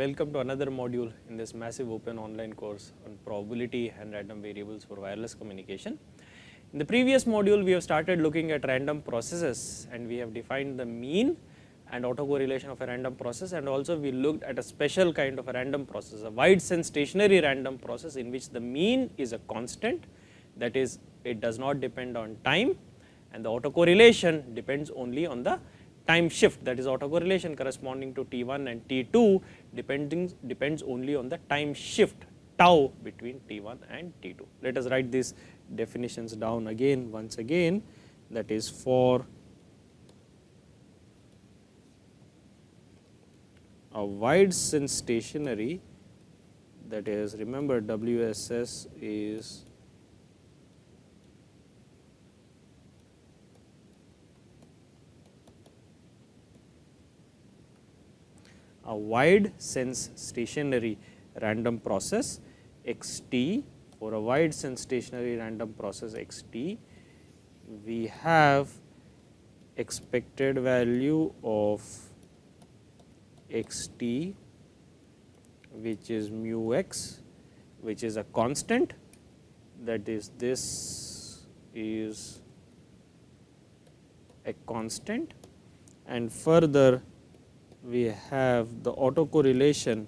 welcome to another module in this massive open online course on probability and random variables for wireless communication. In the previous module, we have started looking at random processes and we have defined the mean and autocorrelation of a random process, and also we looked at a special kind of a random process, a wide sense stationary random process in which the mean is a constant, that is, it does not depend on time, and the autocorrelation depends only on the time shift, that is autocorrelation corresponding to T1 and T2 depends only on the time shift tau between T1 and T2. Let us write these definitions down again once again, that is for a wide sense stationary, that is, remember WSS is a wide sense stationary random process xt. For a wide sense stationary random process xt, we have expected value of xt, which is mu x, which is a constant, that is, this is a constant, and further we have the autocorrelation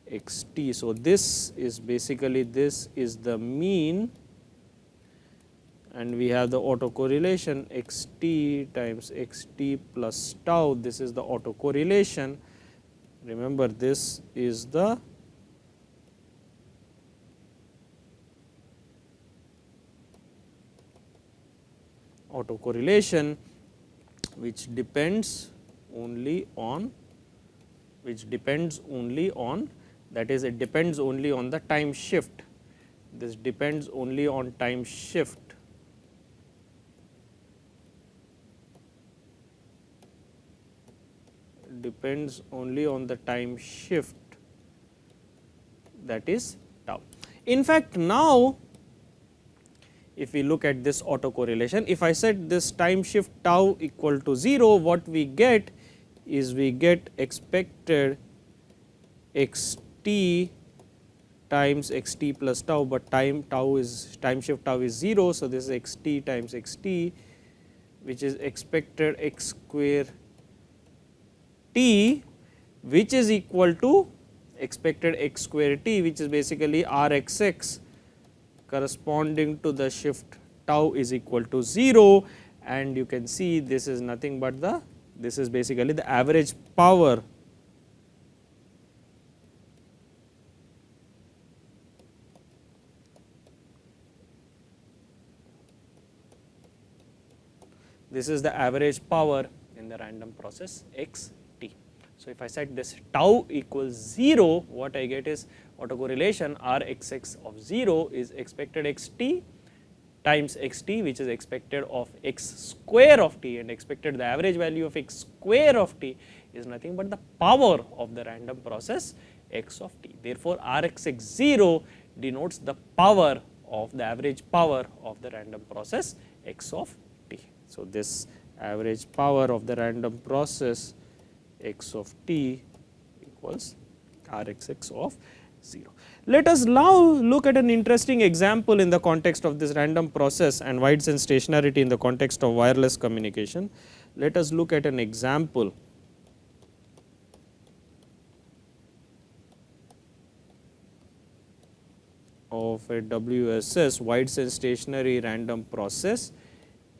xt. So, this is basically, this is the mean, and we have the autocorrelation xt times xt plus tau, this is the autocorrelation. Remember, this is the autocorrelation which depends only on, that is, it depends only on the time shift. This depends only on time shift. Depends only on the time shift, that is tau. In fact, now if we look at this autocorrelation, if I set this time shift tau equal to 0, what we get is we get expected xt times xt plus tau, but time shift tau is 0. So, this is xt times xt, which is expected x square t, which is equal to expected x square t, which is basically rxx corresponding to the shift tau is equal to 0, and you can see this is nothing but the, this is basically the average power this is the average power in the random process xt. So, if I set this tau equals 0, what I get is autocorrelation rxx of 0 is expected xt times xt, which is expected of x square of t, and expected the average value of x square of t is nothing but the power of the random process x of t. Therefore, rxx 0 denotes the power of the average power of the random process x of t. So, this average power of the random process x of t equals rxx of 0. Let us now look at an interesting example in the context of this random process and wide sense stationarity in the context of wireless communication. Let us look at an example of a WSS, wide sense stationary random process,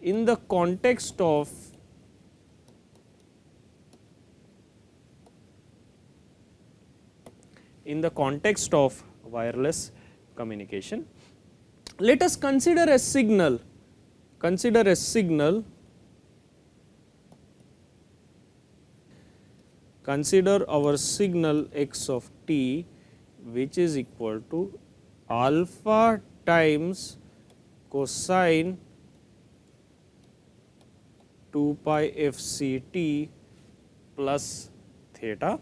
in the context of wireless communication. Let us consider a signal, consider our signal x of t, which is equal to alpha times cosine 2 pi f c t plus theta,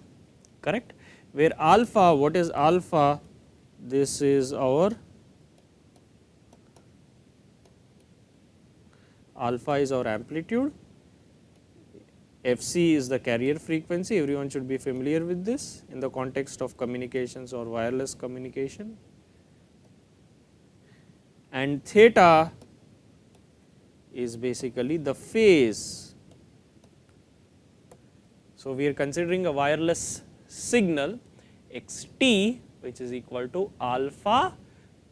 correct, where alpha, what is alpha? This is our alpha is our amplitude, Fc is the carrier frequency, everyone should be familiar with this in the context of communications or wireless communication, and theta is basically the phase. So, we are considering a wireless signal xt, which is equal to alpha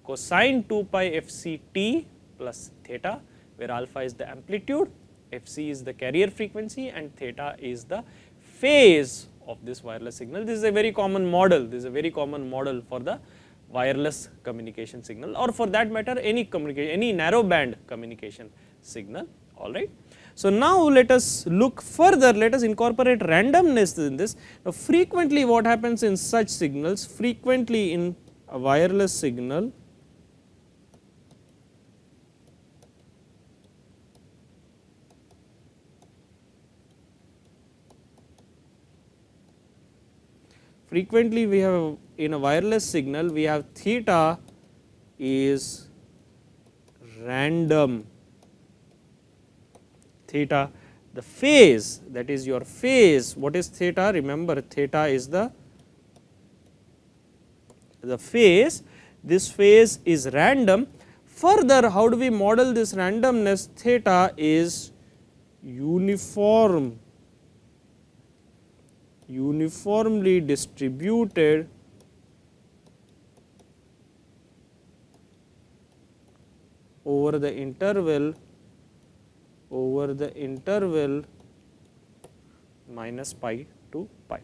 cosine 2 pi fc t plus theta, where alpha is the amplitude, fc is the carrier frequency, and theta is the phase of this wireless signal. This is a very common model, this is a very common model for the wireless communication signal, or for that matter any communication, any narrow band communication signal, all right. So, now let us look further, let us incorporate randomness in this. Now, frequently what happens in such signals, frequently in a wireless signal, frequently we have in a wireless signal we have theta is random, theta the phase, that is your phase. What is theta? Remember, theta is the phase, this phase is random. Further, how do we model this randomness? Theta is uniformly distributed over the interval minus pi to pi.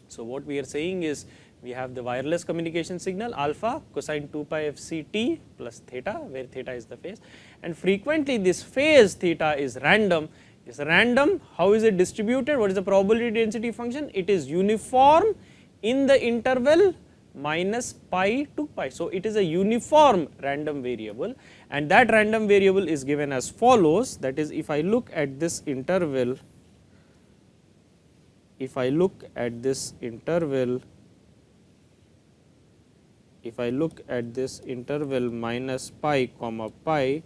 So, what we are saying is we have the wireless communication signal alpha cosine 2 pi fc t plus theta, where theta is the phase, and frequently this phase theta is random. Is random, how is it distributed? What is the probability density function? It is uniform in the interval minus pi to pi. So, it is a uniform random variable, and that random variable is given as follows, that is, if I look at this interval, minus pi comma pi,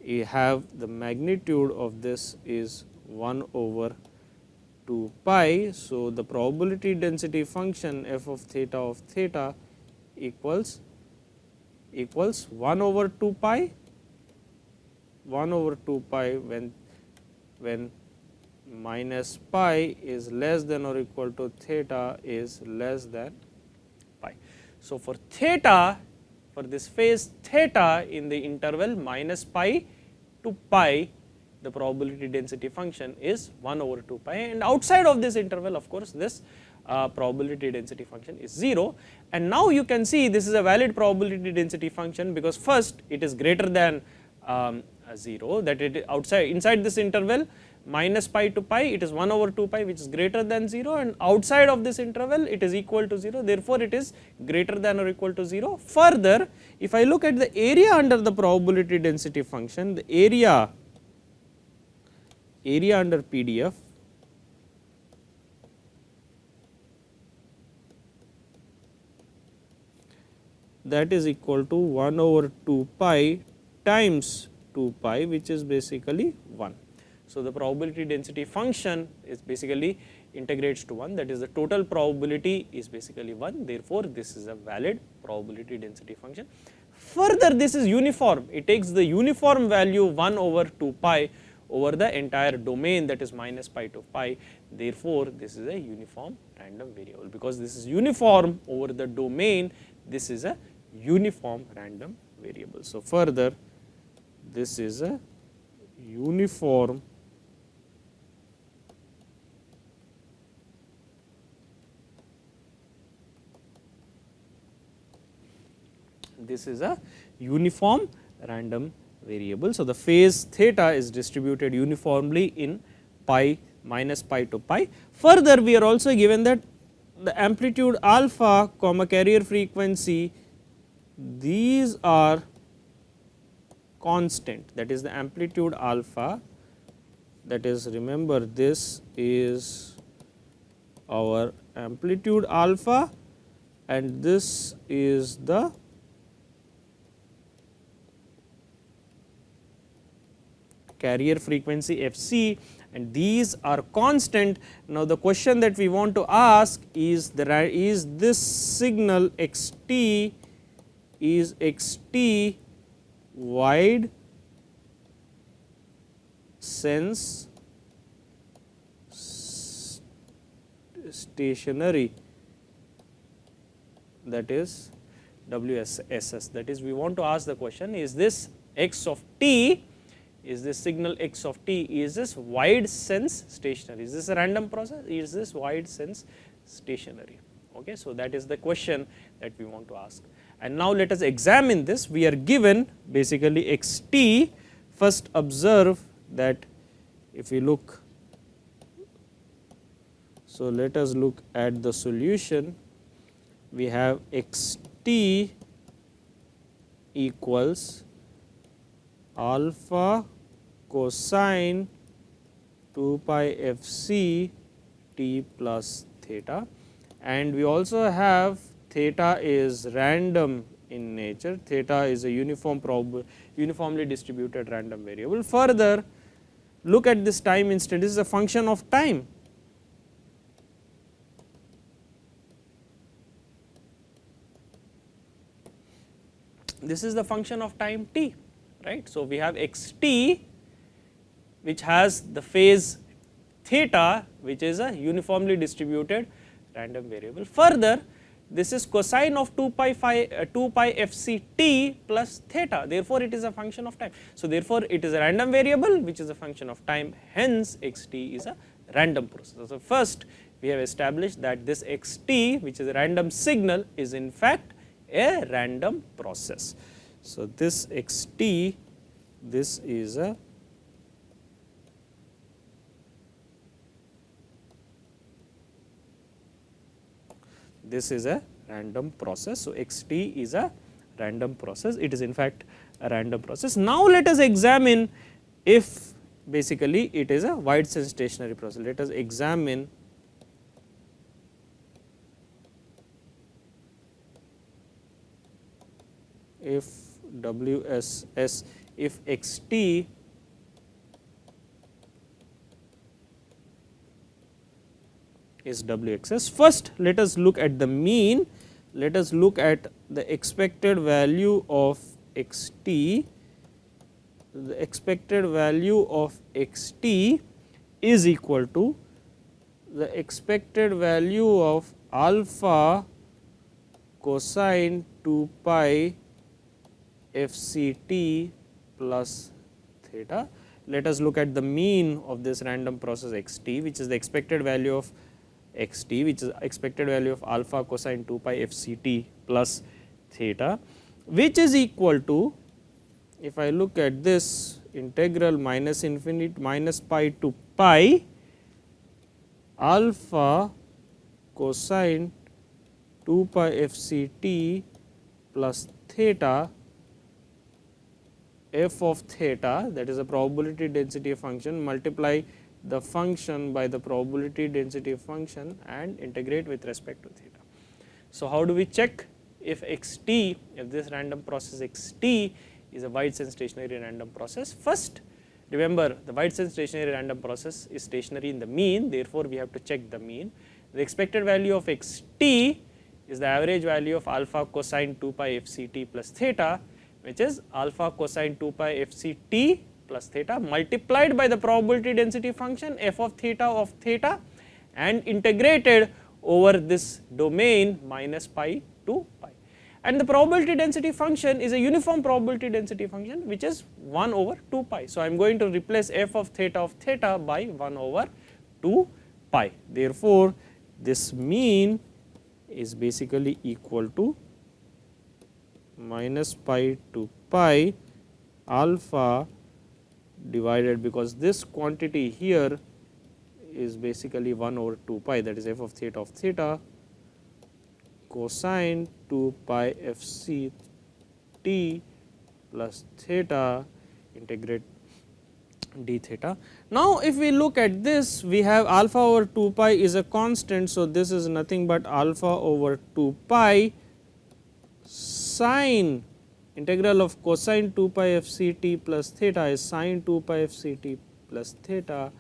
you have the magnitude of this is 1 over 2 pi. So, the probability density function f of theta equals 1 over 2 pi when minus pi is less than or equal to theta is less than pi. So, for theta, for this phase theta in the interval minus pi to pi, the probability density function is 1 over 2 pi, and outside of this interval of course this probability density function is 0. And now you can see this is a valid probability density function, because first it is greater than 0, that it inside this interval minus pi to pi it is 1 over 2 pi, which is greater than 0, and outside of this interval it is equal to 0, therefore it is greater than or equal to 0. Further, if I look at the area under the probability density function, the area under PDF that is equal to 1 over 2 pi times 2 pi, which is basically 1. So, the probability density function is basically integrates to 1, that is the total probability is basically 1, therefore, this is a valid probability density function. Further, this is uniform, it takes the uniform value 1 over 2 pi over the entire domain, that is minus pi to pi, therefore, this is a uniform random variable. Because this is uniform over the domain, this is a uniform random variable. So, further this is a uniform random variable. So, the phase theta is distributed uniformly in pi minus pi to pi. Further, we are also given that the amplitude alpha comma carrier frequency, these are constant, that is the amplitude alpha, that is, remember this is our amplitude alpha and this is the carrier frequency Fc, and these are constant. Now, the question that we want to ask is this signal x t is x t wide sense stationary, that is WSS. That is, we want to ask the question, is this x of t, is this signal x of t, is this wide sense stationary, is this a random process, is this wide sense stationary. Okay, so that is the question that we want to ask. And now let us examine this. We are given basically x t. First observe that if we look, so let us look at the solution. We have x t equals alpha cosine 2 pi f c t plus theta, and we also have theta is random in nature, theta is a uniformly distributed random variable. Further, look at this time instant, this is a function of time. This is the function of time t, right. So, we have x t which has the phase theta, which is a uniformly distributed random variable. Further, this is cosine of 2 pi f c t plus theta, therefore, it is a function of time. So, therefore, it is a random variable which is a function of time, hence x t is a random process. So, first we have established that this x t, which is a random signal, is in fact a random process. So, this x t, this is a random process. So, x t is a random process, it is in fact a random process. Now, let us examine if basically it is a wide sense stationary process. Let us examine if WSS, if x t is WXS. First, let us look at the mean, let us look at the expected value of x t. The expected value of x t is equal to the expected value of alpha cosine 2 pi f c t plus theta. Let us look at the mean of this random process x t, which is the expected value of x t, which is expected value of alpha cosine 2 pi f c t plus theta, which is equal to, if I look at this integral minus infinite minus pi to pi alpha cosine 2 pi f c t plus theta f of theta, that is a probability density function, multiply the function by the probability density function and integrate with respect to theta. So, how do we check if x t, if this random process x t is a wide sense stationary random process? First, remember the wide sense stationary random process is stationary in the mean, therefore, we have to check the mean. The expected value of x t is the average value of alpha cosine 2 pi f c t plus theta, which is alpha cosine 2 pi f c t plus theta multiplied by the probability density function f of theta and integrated over this domain minus pi to pi. And the probability density function is a uniform probability density function, which is 1 over 2 pi. So, I am going to replace f of theta by 1 over 2 pi. Therefore, this mean is basically equal to minus pi to pi alpha divided, because this quantity here is basically 1 over 2 pi, that is f of theta cosine 2 pi f c t plus theta integrate d theta. Now, if we look at this, we have alpha over 2 pi is a constant. So, this is nothing but alpha over 2 pi sine integral of cosine 2 pi f c t plus theta is sine 2 pi f c t plus theta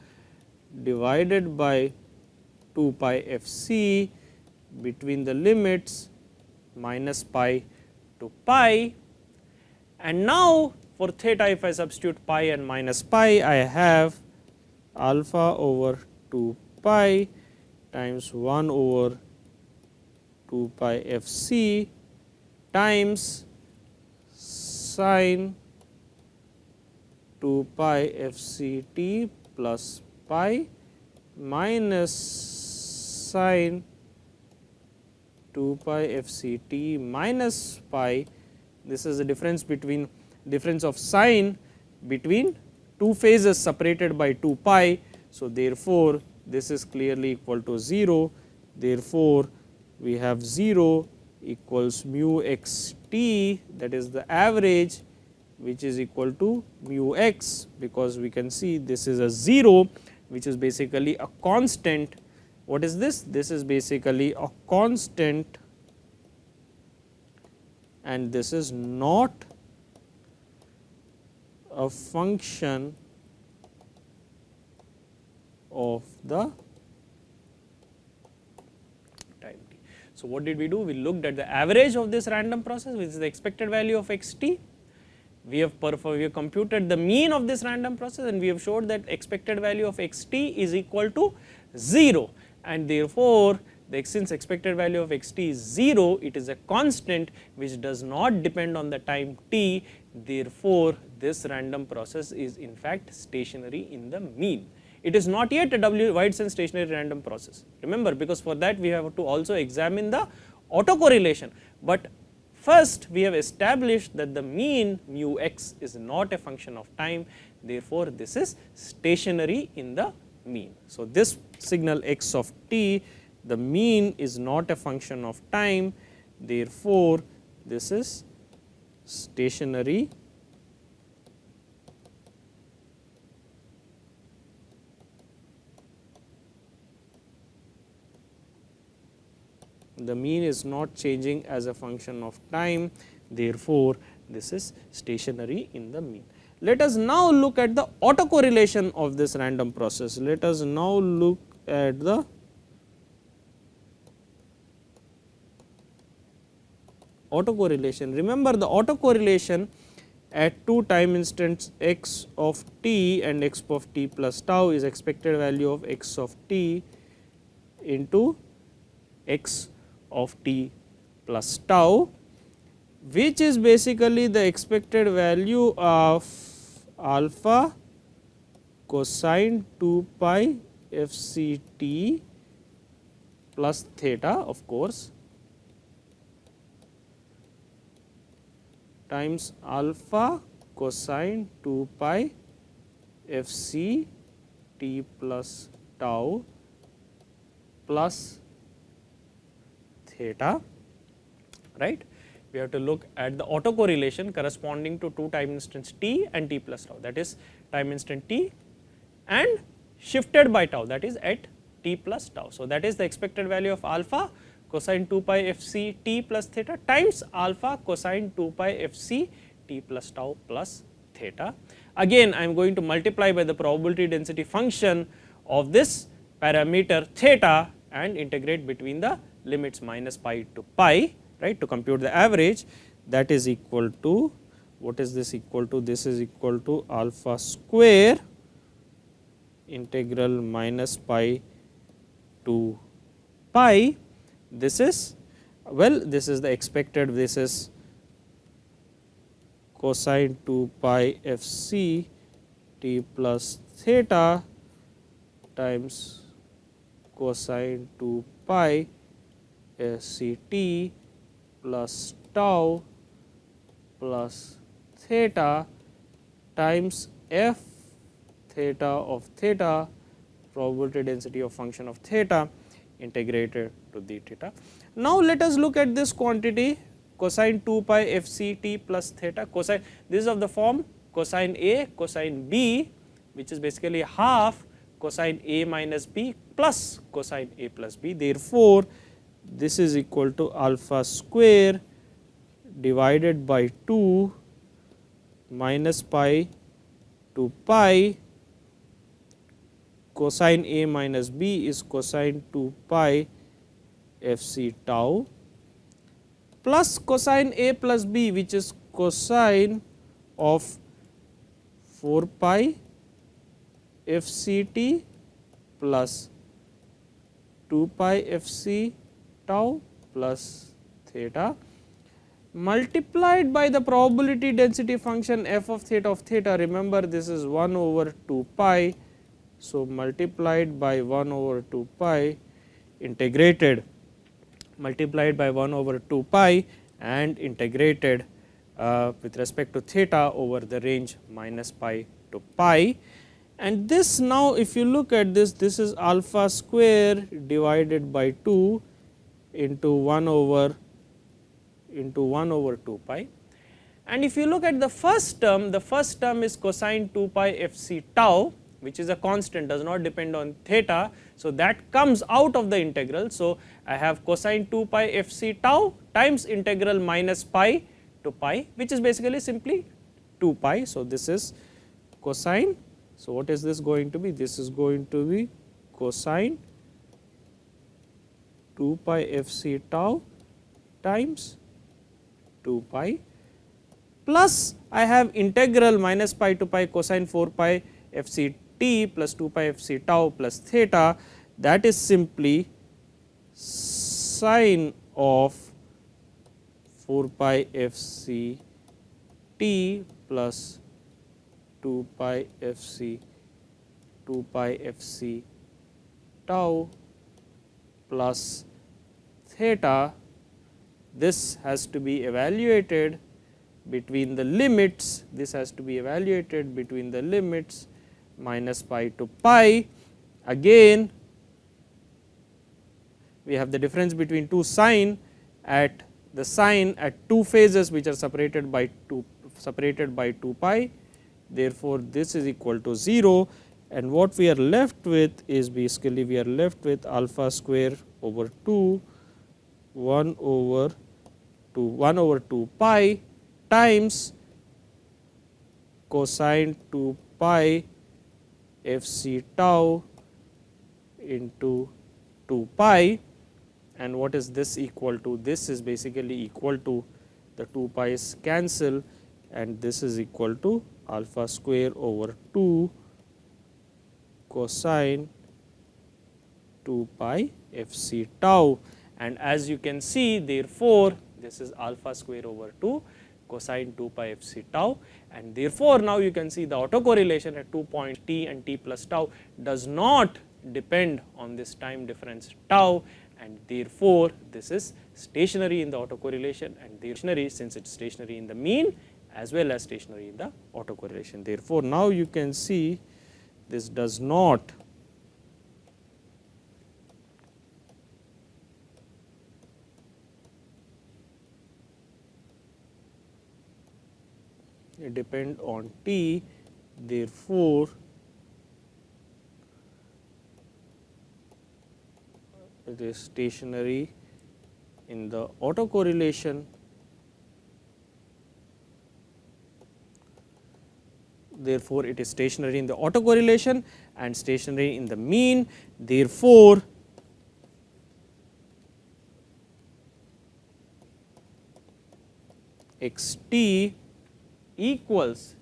divided by 2 pi f c between the limits minus pi to pi. And now for theta, if I substitute pi and minus pi, I have alpha over 2 pi times 1 over 2 pi f c times sine 2 pi f c t plus pi minus sine 2 pi f c t minus pi. This is the difference of sine between two phases separated by 2 pi. So, therefore, this is clearly equal to 0. Therefore, we have 0 equals mu x t, that is the average, which is equal to mu x, because we can see this is a 0, which is basically a constant. What is this? This is basically a constant, and this is not a function of the time t. So, what did we do? We looked at the average of this random process, which is the expected value of x t. We have computed the mean of this random process, and we have showed that expected value of x t is equal to 0, and therefore, since expected value of x t is 0, it is a constant which does not depend on the time t. Therefore, this random process is in fact stationary in the mean. It is not yet a wide sense stationary random process, remember, because for that we have to also examine the autocorrelation. But first we have established that the mean mu x is not a function of time, therefore, this is stationary in the mean. So, this signal x of t, the mean is not a function of time, therefore, this is stationary the mean is not changing as a function of time, therefore, this is stationary in the mean. Let us now look at the autocorrelation of this random process. Let us now look at the autocorrelation. Remember, the autocorrelation at two time instants x of t and x of t plus tau is expected value of x of t into x of t plus tau, which is basically the expected value of alpha cosine 2 pi f c t plus theta, of course, times alpha cosine 2 pi f c t plus tau plus theta, right. We have to look at the autocorrelation corresponding to two time instants t and t plus tau, that is time instant t and shifted by tau, that is at t plus tau. So, that is the expected value of alpha cosine 2 pi f c t plus theta times alpha cosine 2 pi f c t plus tau plus theta. Again, I am going to multiply by the probability density function of this parameter theta and integrate between the limits minus pi to pi, right, to compute the average. That is equal to, what is this equal to? This is equal to alpha square integral minus pi to pi. This is, well, this is the expected, this is cosine 2 pi f c t plus theta times cosine 2 pi f c t plus tau plus theta times f theta of theta, probability density of function of theta integrated to the theta. Now, let us look at this quantity cosine 2 pi f c t plus theta. Cosine, this is of the form cosine A cosine B, which is basically half cosine A minus B plus cosine A plus B. Therefore, this is equal to alpha square divided by 2 minus pi to pi cosine A minus B is cosine 2 pi f c tau plus cosine A plus B, which is cosine of 4 pi f c t plus 2 pi f c tau plus theta multiplied by the probability density function f of theta. Remember, this is 1 over 2 pi. So, multiplied by 1 over 2 pi integrated, multiplied by 1 over 2 pi and integrated with respect to theta over the range minus pi to pi. And this now, if you look at this, this is alpha square divided by 2 into 1 over 2 pi. And if you look at the first term is cosine 2 pi f c tau, which is a constant, does not depend on theta. So, that comes out of the integral. So, I have cosine 2 pi f c tau times integral minus pi to pi, which is basically simply 2 pi. So, this is cosine. So, what is this going to be? This is going to be cosine 2 pi f c tau times 2 pi plus I have integral minus pi to pi cosine 4 pi f c t plus 2 pi f c tau plus theta, that is simply sine of 4 pi f c t plus 2 pi f c tau plus theta. This has to be evaluated between the limits, minus pi to pi. Again, we have the difference between two sine at the sine at two phases which are separated by 2 pi. Therefore, this is equal to 0, and what we are left with is basically we are left with alpha square over 2 1 over 2 pi times cosine 2 pi f c tau into 2 pi. And what is this equal to? This is basically equal to, the 2 pi's cancel, and this is equal to alpha square over 2 cosine 2 pi f c tau. And as you can see, therefore, this is alpha square over 2 cosine 2 pi f c tau, and therefore, now you can see the autocorrelation at 2 points t and t plus tau does not depend on this time difference tau, and therefore, this is stationary in the autocorrelation, and stationary since it is stationary in the mean as well as stationary in the autocorrelation. Therefore, now you can see this does not depend on t. Therefore, it is stationary in the autocorrelation. Therefore, it is stationary in the autocorrelation and stationary in the mean. Therefore, xt equals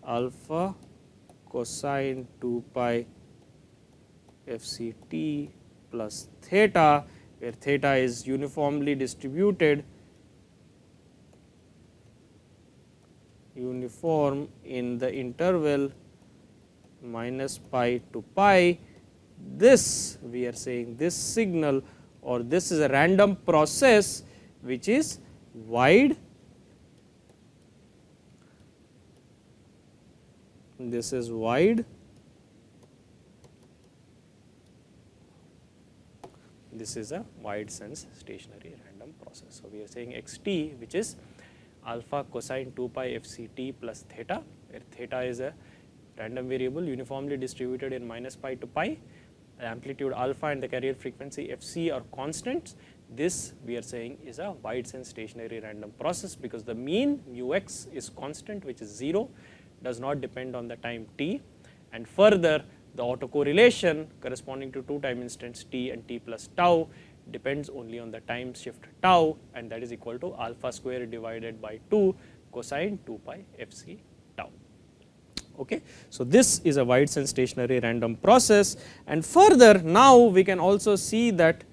alpha cosine 2 pi f c t plus theta, where theta is uniformly distributed, uniform in the interval minus pi to pi. This, we are saying, this signal, or this is a random process which is wide. This is wide. This is a wide sense stationary random process. So, we are saying xt, which is alpha cosine 2 pi f c t plus theta, where theta is a random variable uniformly distributed in minus pi to pi. The amplitude alpha and the carrier frequency f c are constants. This, we are saying, is a wide sense stationary random process, because the mean mu x is constant, which is 0, does not depend on the time t, and further the autocorrelation corresponding to 2 time instants t and t plus tau depends only on the time shift tau, and that is equal to alpha square divided by 2 cosine 2 pi fc tau. Okay. So, this is a wide sense stationary random process, and further now we can also see that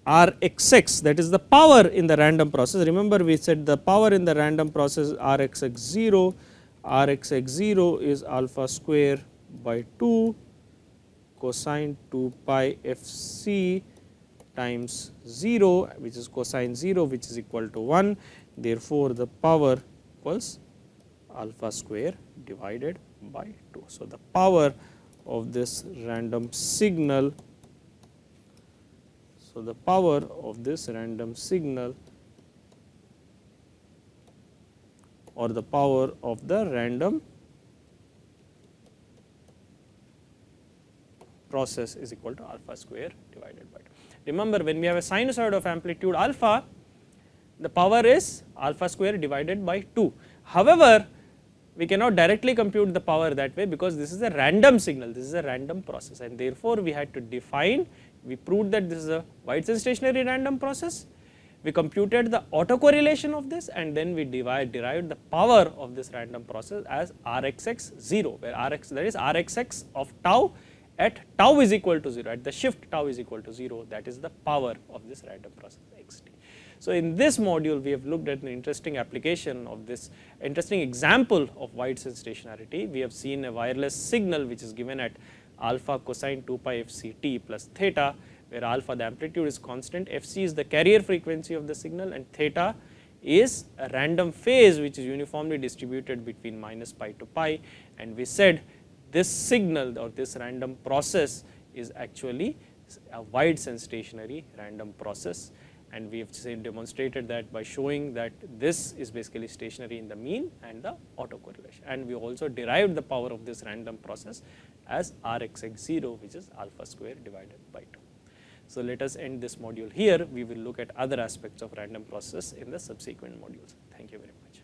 Rxx, that is the power in the random process. Remember we said the power in the random process Rxx0, Rxx0 is alpha square by 2 cosine 2 pi fc times 0, which is cosine 0, which is equal to 1. Therefore, the power equals alpha square divided by 2. So, the power of this random signal, or the power of the random process is equal to alpha square divided by 2. Remember, when we have a sinusoid of amplitude alpha, the power is alpha square divided by 2. However, we cannot directly compute the power that way, because this is a random signal, this is a random process, and therefore, we had to define, we proved that this is a wide sense stationary random process, we computed the autocorrelation of this, and then we derived the power of this random process as Rxx0, where Rx, that is Rxx of tau at tau is equal to 0, at the shift tau is equal to 0, that is the power of this random process xt. So, in this module we have looked at an interesting application of this interesting example of wide sense stationarity. We have seen a wireless signal which is given at alpha cosine 2 pi fc t plus theta, where alpha the amplitude is constant, fc is the carrier frequency of the signal, and theta is a random phase which is uniformly distributed between minus pi to pi, and we said this signal or this random process is actually a wide sense stationary random process, and we have demonstrated that by showing that this is basically stationary in the mean and the autocorrelation, and we also derived the power of this random process as Rxx0, which is alpha square divided by 2. So, let us end this module here. We will look at other aspects of random process in the subsequent modules. Thank you very much.